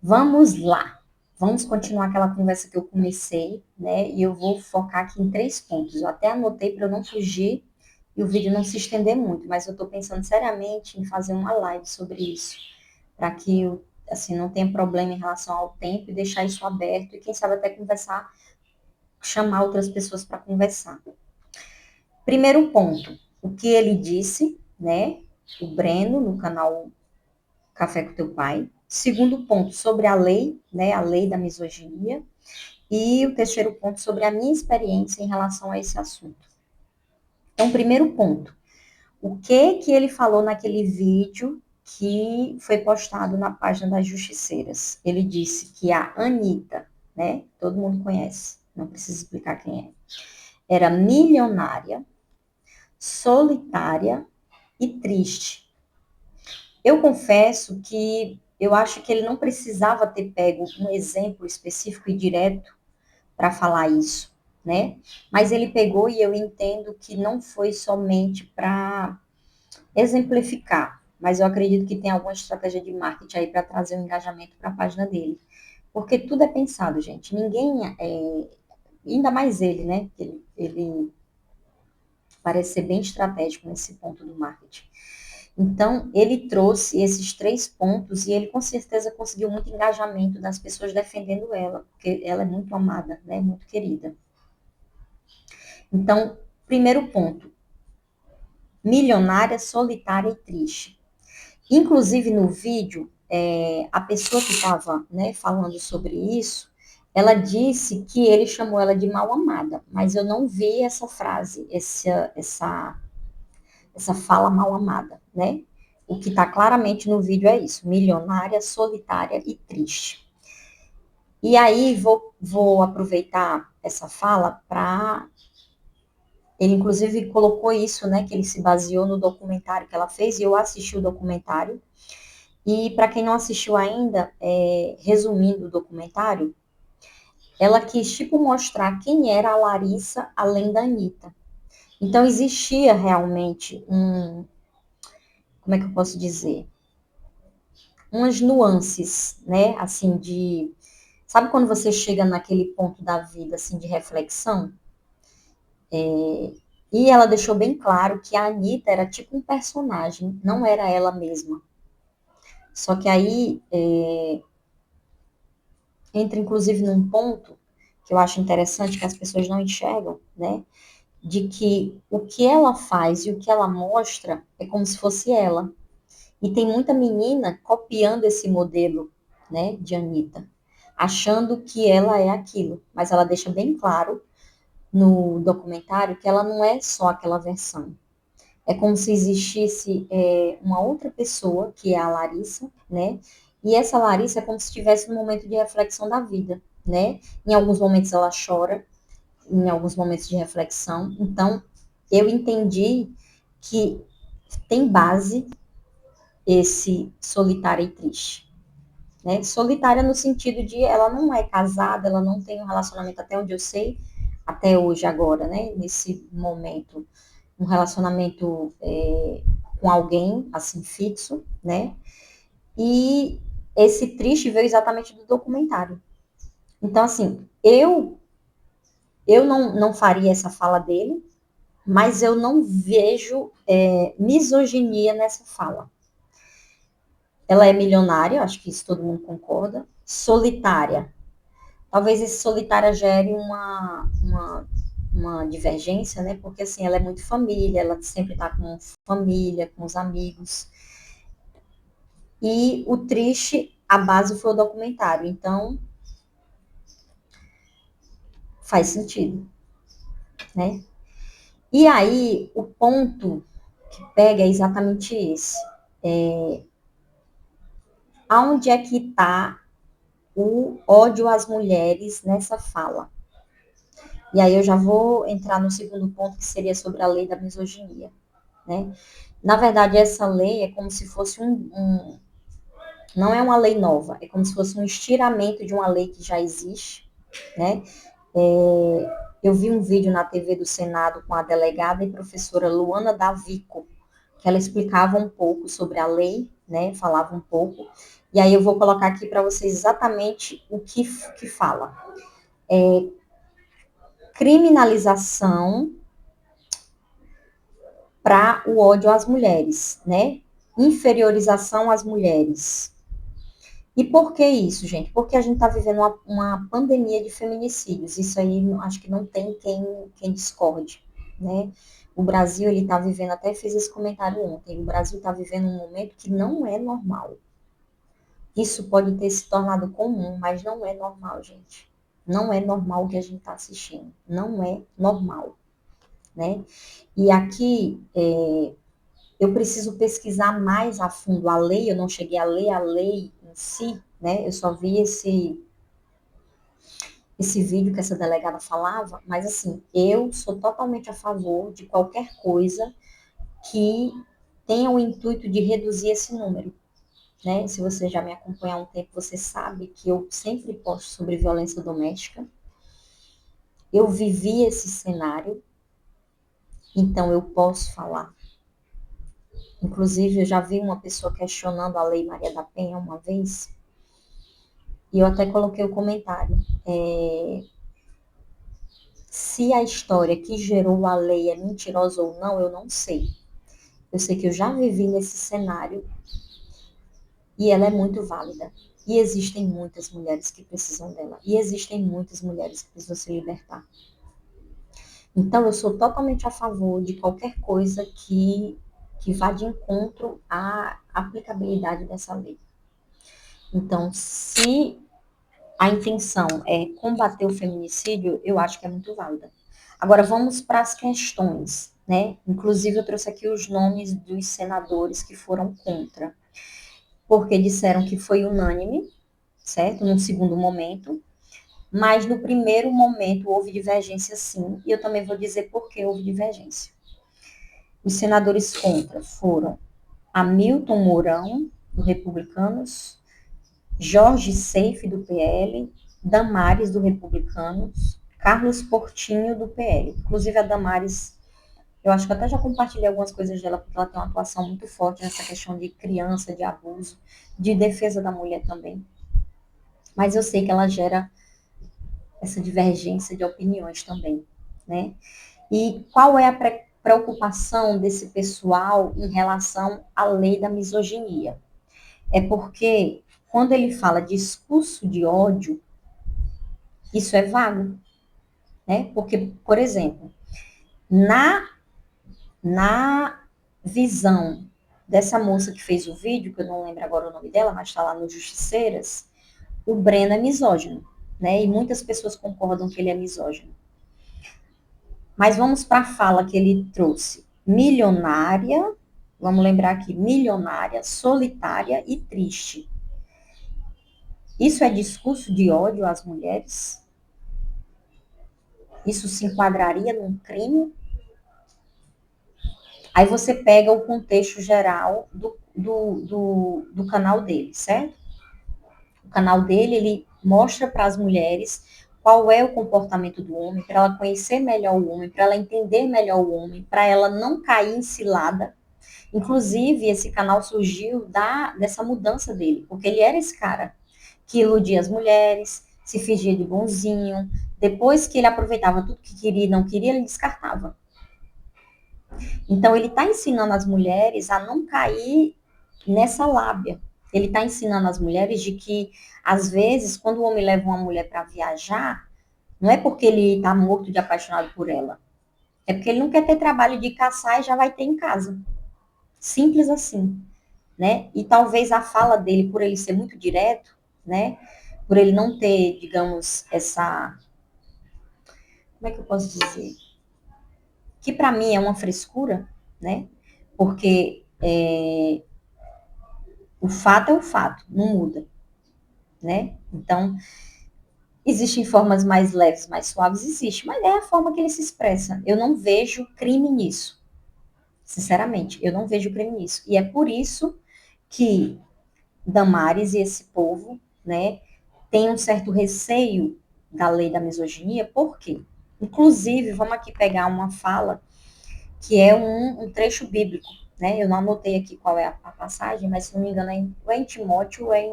Vamos lá. Vamos continuar aquela conversa que eu comecei, né? E eu vou focar aqui em 3 pontos. Eu até anotei para eu não fugir e o vídeo não se estender muito, mas eu estou pensando seriamente em fazer uma live sobre isso, para que eu, assim, não tenha problema em relação ao tempo e deixar isso aberto e quem sabe até conversar, chamar outras pessoas para conversar. Primeiro ponto, o que ele disse, né? O Breno, no canal Café com Teu Pai. Segundo ponto, sobre a lei, né? A lei da misoginia. E o terceiro ponto, sobre a minha experiência em relação a esse assunto. Então, primeiro ponto, o que ele falou naquele vídeo que foi postado na página das Justiceiras? Ele disse que a Anitta, né? Todo mundo conhece, não precisa explicar quem é. Era milionária, solitária e triste. Eu confesso que eu acho que ele não precisava ter pego um exemplo específico e direto para falar isso, né? Mas ele pegou e eu entendo que não foi somente para exemplificar, mas eu acredito que tem alguma estratégia de marketing aí para trazer um engajamento para a página dele. Porque tudo é pensado, gente. Ninguém, ainda mais ele, né? Ele parece ser bem estratégico nesse ponto do marketing. Então, ele trouxe esses 3 pontos e ele com certeza conseguiu muito engajamento das pessoas defendendo ela, porque ela é muito amada, né? Muito querida. Então, primeiro ponto, milionária, solitária e triste. Inclusive, no vídeo, a pessoa que estava, né, falando sobre isso, ela disse que ele chamou ela de mal amada, mas eu não vi essa frase, essa fala mal amada, né? O que está claramente no vídeo é isso: milionária, solitária e triste. E aí vou aproveitar essa fala para. Ele, inclusive, colocou isso, né? Que ele se baseou no documentário que ela fez, e eu assisti o documentário. E para quem não assistiu ainda, resumindo o documentário, ela quis, tipo, mostrar quem era a Larissa além da Anitta. Então, existia realmente como é que eu posso dizer? Umas nuances, né? Assim, sabe quando você chega naquele ponto da vida, assim, de reflexão? E ela deixou bem claro que a Anitta era tipo um personagem, não era ela mesma. Só que aí entra, inclusive, num ponto que eu acho interessante, que as pessoas não enxergam, né? De que o que ela faz e o que ela mostra é como se fosse ela. E tem muita menina copiando esse modelo, né, de Anitta, achando que ela é aquilo. Mas ela deixa bem claro no documentário que ela não é só aquela versão. É como se existisse uma outra pessoa, que é a Larissa, né? E essa Larissa é como se estivesse num momento de reflexão da vida, né? Em alguns momentos ela chora, em alguns momentos de reflexão. Então, eu entendi que tem base esse solitária e triste, né? Solitária no sentido de ela não é casada, ela não tem um relacionamento, até onde eu sei, até hoje agora, né? Nesse momento, um relacionamento com alguém assim fixo, né? E esse triste veio exatamente do documentário. Então, assim, eu não faria essa fala dele, mas eu não vejo misoginia nessa fala. Ela é milionária, acho que isso todo mundo concorda. Solitária. Talvez esse solitária gere uma divergência, né? Porque assim, ela é muito família, ela sempre está com família, com os amigos. E o triste, a base foi o documentário. Então, faz sentido, né? E aí, o ponto que pega é exatamente esse. Aonde é que está o ódio às mulheres nessa fala? E aí eu já vou entrar no segundo ponto, que seria sobre a lei da misoginia, né? Na verdade, essa lei é como se fosse não é uma lei nova, é como se fosse um estiramento de uma lei que já existe, né? Eu vi um vídeo na TV do Senado com a delegada e professora Luana Davico, que ela explicava um pouco sobre a lei né, falava um pouco, e aí eu vou colocar aqui para vocês exatamente o que fala. Criminalização para o ódio às mulheres, né? Inferiorização às mulheres. E por que isso, gente? Porque a gente está vivendo uma pandemia de feminicídios. Isso aí acho que não tem quem discorde, né? O Brasil, ele está vivendo, até fiz esse comentário ontem, o Brasil está vivendo um momento que não é normal. Isso pode ter se tornado comum, mas não é normal, gente. Não é normal o que a gente está assistindo. Não é normal, né? E aqui, eu preciso pesquisar mais a fundo a lei, eu não cheguei a ler a lei em si, né? Eu só vi esse vídeo que essa delegada falava, mas assim, eu sou totalmente a favor de qualquer coisa que tenha o intuito de reduzir esse número, né? Se você já me acompanha há um tempo, você sabe que eu sempre posto sobre violência doméstica. Eu vivi esse cenário, então eu posso falar. Inclusive, eu já vi uma pessoa questionando a Lei Maria da Penha uma vez, e eu até coloquei o comentário. Se a história que gerou a lei é mentirosa ou não, eu não sei. Eu sei que eu já vivi nesse cenário e ela é muito válida. E existem muitas mulheres que precisam dela. E existem muitas mulheres que precisam se libertar. Então, eu sou totalmente a favor de qualquer coisa que vá de encontro à aplicabilidade dessa lei. Então, se a intenção é combater o feminicídio, eu acho que é muito válida. Agora, vamos para as questões, né? Inclusive, eu trouxe aqui os nomes dos senadores que foram contra, porque disseram que foi unânime, certo? Num segundo momento, mas no primeiro momento houve divergência sim, e eu também vou dizer por que houve divergência. Os senadores contra foram Hamilton Mourão, do Republicanos, Jorge Seife, do PL, Damares, do Republicanos, Carlos Portinho, do PL. Inclusive, a Damares, eu acho que até já compartilhei algumas coisas dela, porque ela tem uma atuação muito forte nessa questão de criança, de abuso, de defesa da mulher também. Mas eu sei que ela gera essa divergência de opiniões também, né? E qual é a preocupação desse pessoal em relação à lei da misoginia? É porque quando ele fala discurso de ódio, isso é vago, né? Porque, por exemplo, na visão dessa moça que fez o vídeo, que eu não lembro agora o nome dela, mas está lá no Justiceiras, o Breno é misógino, né? E muitas pessoas concordam que ele é misógino. Mas vamos para a fala que ele trouxe. Milionária, vamos lembrar aqui, milionária, solitária e triste. Isso é discurso de ódio às mulheres? Isso se enquadraria num crime? Aí você pega o contexto geral do canal dele, certo? O canal dele, ele mostra para as mulheres qual é o comportamento do homem, para ela conhecer melhor o homem, para ela entender melhor o homem, para ela não cair em cilada. Inclusive, esse canal surgiu dessa mudança dele, porque ele era esse cara que iludia as mulheres, se fingia de bonzinho, depois que ele aproveitava tudo que queria e não queria, ele descartava. Então, ele está ensinando as mulheres a não cair nessa lábia. Ele está ensinando as mulheres de que, às vezes, quando o homem leva uma mulher para viajar, não é porque ele está morto de apaixonado por ela. É porque ele não quer ter trabalho de caçar e já vai ter em casa. Simples assim, né? E talvez a fala dele, por ele ser muito direto, né? Por ele não ter, digamos, essa... Como é que eu posso dizer? Que para mim é uma frescura, né? Porque o fato é o fato, não muda, né? Então, existem formas mais leves, mais suaves, existe, mas é a forma que ele se expressa. Eu não vejo crime nisso. Sinceramente, eu não vejo crime nisso. E é por isso que Damares e esse povo, né, tem um certo receio da lei da misoginia, por quê? Inclusive, vamos aqui pegar uma fala que é um trecho bíblico. né? Eu não anotei aqui qual é a passagem, mas se não me engano é em Timóteo, é em